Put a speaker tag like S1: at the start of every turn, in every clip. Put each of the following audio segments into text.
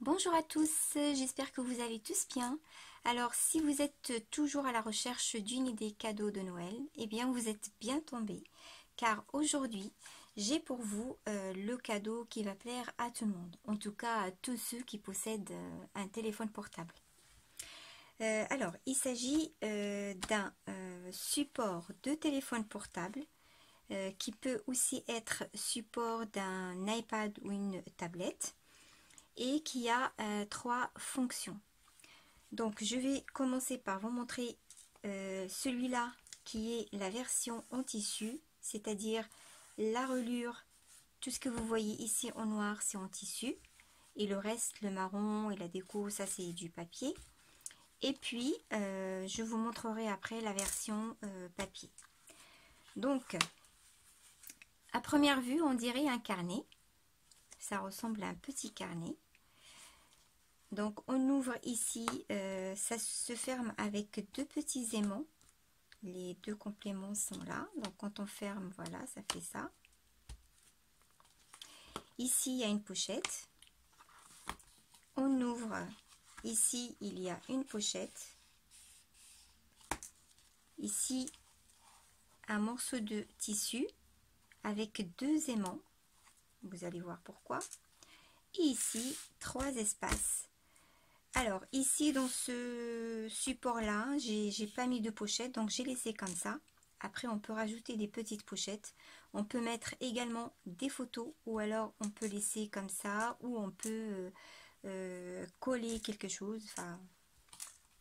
S1: Bonjour à tous, j'espère que vous allez tous bien. Alors si vous êtes toujours à la recherche d'une idée cadeau de Noël, eh bien vous êtes bien tombé, car aujourd'hui j'ai pour vous le cadeau qui va plaire à tout le monde, en tout cas à tous ceux qui possèdent un téléphone portable. Alors il s'agit d'un support de téléphone portable qui peut aussi être support d'un iPad ou une tablette et qui a trois fonctions. Donc je vais commencer par vous montrer celui-là qui est la version en tissu, c'est-à-dire la reliure, tout ce que vous voyez ici en noir c'est en tissu et le reste, le marron et la déco, ça c'est du papier. Et puis je vous montrerai après la version papier. Donc à première vue on dirait un carnet, ça ressemble à un petit carnet. Donc on ouvre ici, ça se ferme avec deux petits aimants. Les deux compléments sont là. Donc quand on ferme, voilà, ça fait ça. Ici, il y a une pochette. On ouvre. Ici, il y a une pochette. Ici, un morceau de tissu avec deux aimants. Vous allez voir pourquoi. Et ici, trois espaces. Alors ici dans ce support là, j'ai pas mis de pochette, donc j'ai laissé comme ça. Après on peut rajouter des petites pochettes. On peut mettre également des photos ou alors on peut laisser comme ça ou on peut coller quelque chose, enfin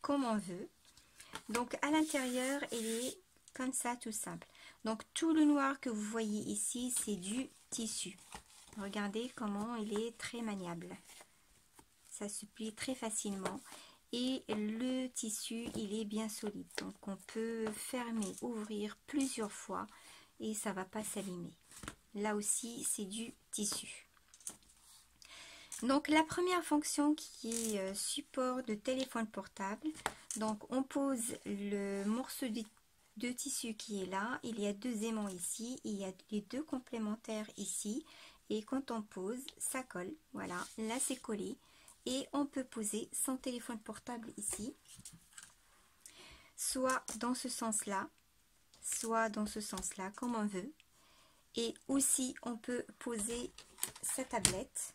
S1: comme on veut. Donc à l'intérieur il est comme ça tout simple. Donc tout le noir que vous voyez ici c'est du tissu. Regardez comment il est très maniable. Ça se plie très facilement et le tissu il est bien solide, donc on peut fermer, ouvrir plusieurs fois et ça va pas s'abîmer. Là aussi c'est du tissu. Donc la première fonction qui est support de téléphone portable, donc on pose le morceau de tissu qui est là, il y a deux aimants ici, il y a les deux complémentaires ici et quand on pose ça colle, voilà, là c'est collé. Et on peut poser son téléphone portable ici, soit dans ce sens-là, soit dans ce sens-là, comme on veut. Et aussi, on peut poser sa tablette.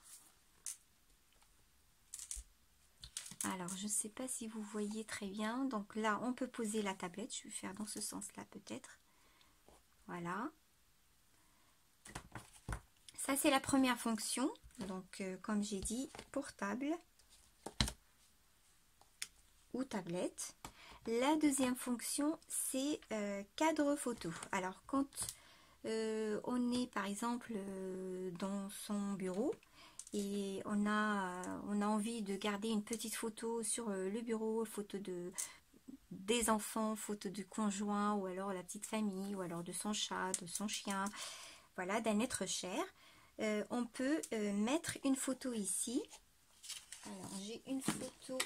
S1: Alors, je ne sais pas si vous voyez très bien. Donc là, on peut poser la tablette. Je vais faire dans ce sens-là peut-être. Voilà. Ça, c'est la première fonction. Donc, comme j'ai dit, portable ou tablette. La deuxième fonction, c'est cadre photo. Alors, quand on est par exemple dans son bureau et on a envie de garder une petite photo sur le bureau, photo des enfants, photo du conjoint ou alors la petite famille ou alors de son chat, de son chien, voilà, d'un être cher, on peut mettre une photo ici. Alors j'ai une photo,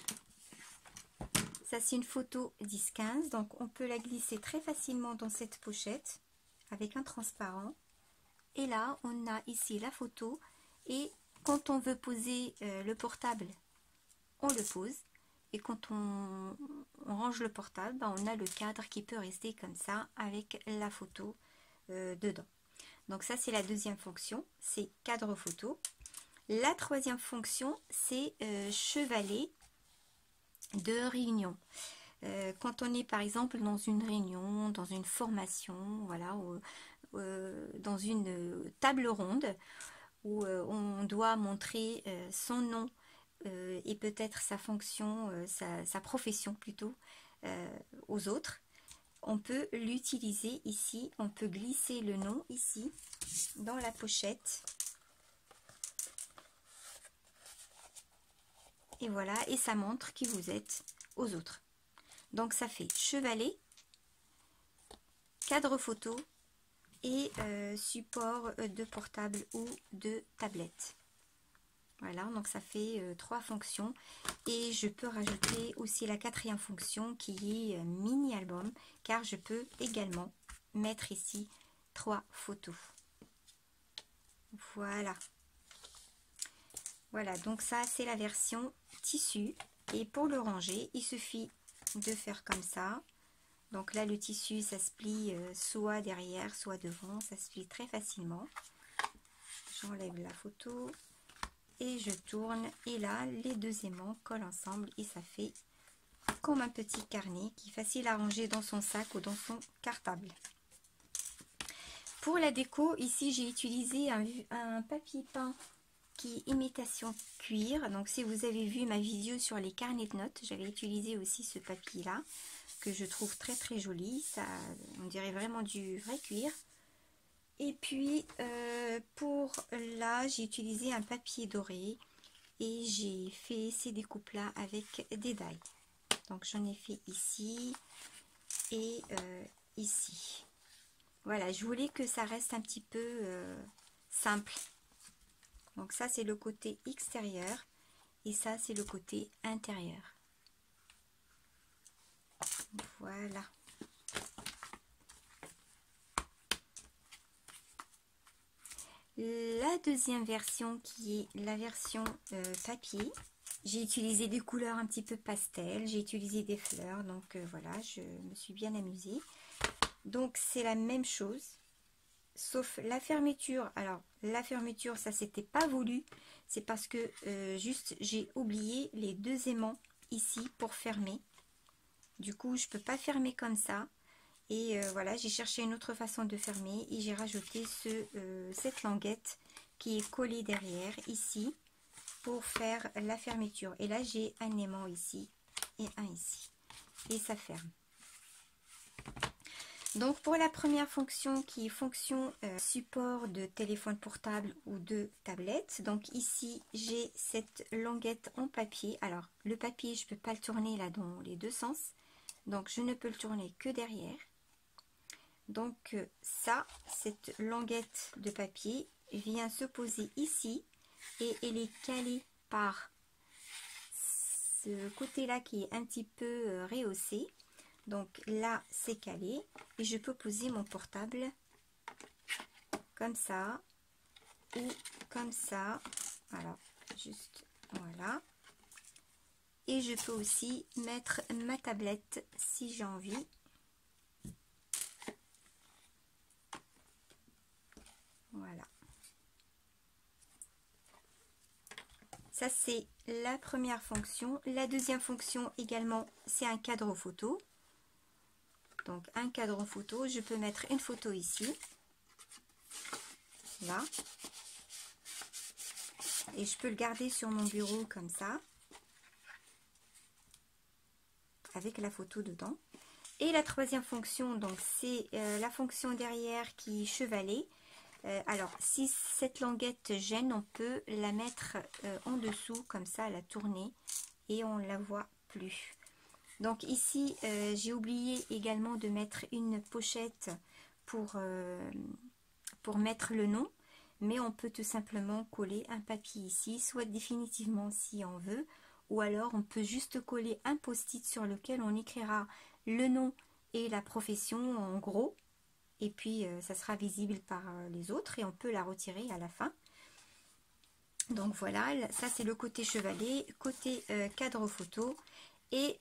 S1: ça c'est une photo 10-15, donc on peut la glisser très facilement dans cette pochette avec un transparent. Et là on a ici la photo et quand on veut poser le portable on le pose et quand on range le portable on a le cadre qui peut rester comme ça avec la photo dedans. Donc ça c'est la deuxième fonction, c'est cadre photo. La troisième fonction c'est chevalet de réunion. Quand on est par exemple dans une réunion, dans une formation, voilà, dans une table ronde où on doit montrer son nom et peut-être sa fonction, sa profession plutôt aux autres, on peut l'utiliser ici, on peut glisser le nom ici dans la pochette et voilà, et ça montre qui vous êtes aux autres. Donc ça fait chevalet, cadre photo et support de portable ou de tablette. Voilà, donc ça fait trois fonctions et je peux rajouter aussi la quatrième fonction qui est mini album car je peux également mettre ici trois photos. Voilà. Voilà, donc ça c'est la version tissu. Et pour le ranger, il suffit de faire comme ça. Donc là le tissu ça se plie soit derrière, soit devant, ça se plie très facilement. J'enlève la photo et je tourne. Et là les deux aimants collent ensemble et ça fait comme un petit carnet qui est facile à ranger dans son sac ou dans son cartable. Pour la déco, ici j'ai utilisé un papier peint qui est imitation cuir. Donc si vous avez vu ma vidéo sur les carnets de notes, j'avais utilisé aussi ce papier là que je trouve très très joli. Ça, on dirait vraiment du vrai cuir. Et puis pour là, j'ai utilisé un papier doré et j'ai fait ces découpes là avec des die. Donc j'en ai fait ici et ici. Voilà, je voulais que ça reste un petit peu simple. Donc ça c'est le côté extérieur et ça c'est le côté intérieur. Voilà. La deuxième version qui est la version papier. J'ai utilisé des couleurs un petit peu pastel, j'ai utilisé des fleurs, donc voilà, je me suis bien amusée. Donc c'est la même chose, sauf la fermeture. Alors la fermeture, ça c'était pas voulu, c'est parce que juste j'ai oublié les deux aimants ici pour fermer. Du coup je peux pas fermer comme ça. Et voilà, j'ai cherché une autre façon de fermer et j'ai rajouté cette languette qui est collée derrière ici pour faire la fermeture. Et là j'ai un aimant ici et un ici et ça ferme. Donc pour la première fonction qui est fonction support de téléphone portable ou de tablette, donc ici j'ai cette languette en papier. Alors le papier je peux pas le tourner là dans les deux sens, donc je ne peux le tourner que derrière. Donc ça, cette languette de papier vient se poser ici et elle est calée par ce côté là qui est un petit peu rehaussé. Donc là c'est calé et je peux poser mon portable comme ça ou comme ça. Alors juste voilà. Et je peux aussi mettre ma tablette si j'ai envie. Voilà. Ça c'est la première fonction. La deuxième fonction également, c'est un cadre photo. Donc un cadre photo, je peux mettre une photo ici. Là. Et je peux le garder sur mon bureau comme ça. Avec la photo dedans. Et la troisième fonction, donc c'est la fonction derrière qui est chevalée. Alors, si cette languette gêne, on peut la mettre en dessous, comme ça, la tourner, et on ne la voit plus. Donc ici, j'ai oublié également de mettre une pochette pour mettre le nom, mais on peut tout simplement coller un papier ici, soit définitivement si on veut, ou alors on peut juste coller un post-it sur lequel on écrira le nom et la profession en gros. Et puis ça sera visible par les autres et on peut la retirer à la fin. Donc voilà, ça c'est le côté chevalet, côté cadre photo. Et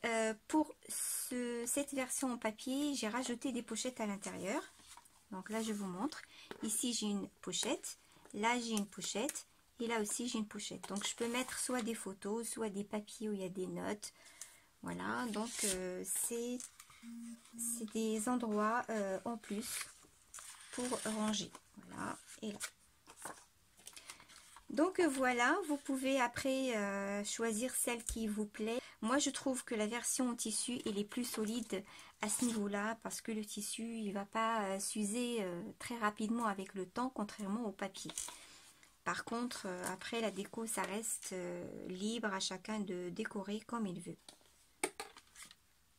S1: pour cette version en papier, j'ai rajouté des pochettes à l'intérieur. Donc là je vous montre. Ici j'ai une pochette, là j'ai une pochette et là aussi j'ai une pochette. Donc je peux mettre soit des photos, soit des papiers où il y a des notes. Voilà, donc c'est des endroits en plus pour ranger. Voilà, et là. Donc voilà, vous pouvez après choisir celle qui vous plaît. Moi je trouve que la version en tissu elle est plus solide à ce niveau-là parce que le tissu il va pas s'user très rapidement avec le temps contrairement au papier. Par contre après la déco ça reste libre à chacun de décorer comme il veut.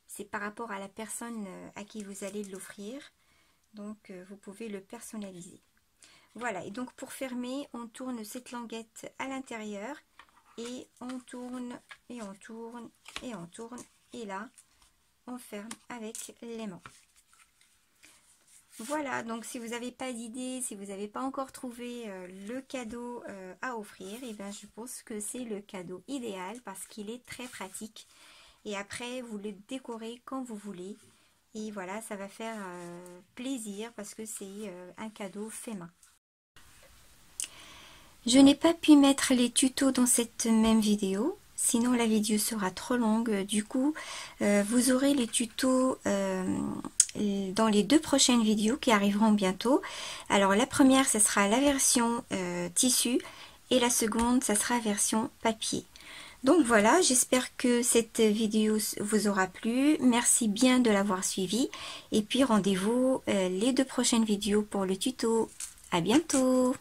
S1: C'est par rapport à la personne à qui vous allez l'offrir. Donc vous pouvez le personnaliser. Voilà, et donc pour fermer, on tourne cette languette à l'intérieur et on tourne et on tourne et on tourne et là on ferme avec l'aimant. Voilà, donc si vous n'avez pas d'idée, si vous n'avez pas encore trouvé le cadeau à offrir, et bien je pense que c'est le cadeau idéal parce qu'il est très pratique. Et après, vous le décorez quand vous voulez. Et voilà, ça va faire plaisir parce que c'est un cadeau fait main. Je n'ai pas pu mettre les tutos dans cette même vidéo, sinon la vidéo sera trop longue. Du coup, vous aurez les tutos dans les 2 prochaines vidéos qui arriveront bientôt. Alors la première, ce sera la version tissu et la seconde, ça sera version papier. Donc voilà, j'espère que cette vidéo vous aura plu. Merci bien de l'avoir suivi. Et puis rendez-vous les 2 prochaines vidéos pour le tuto. À bientôt!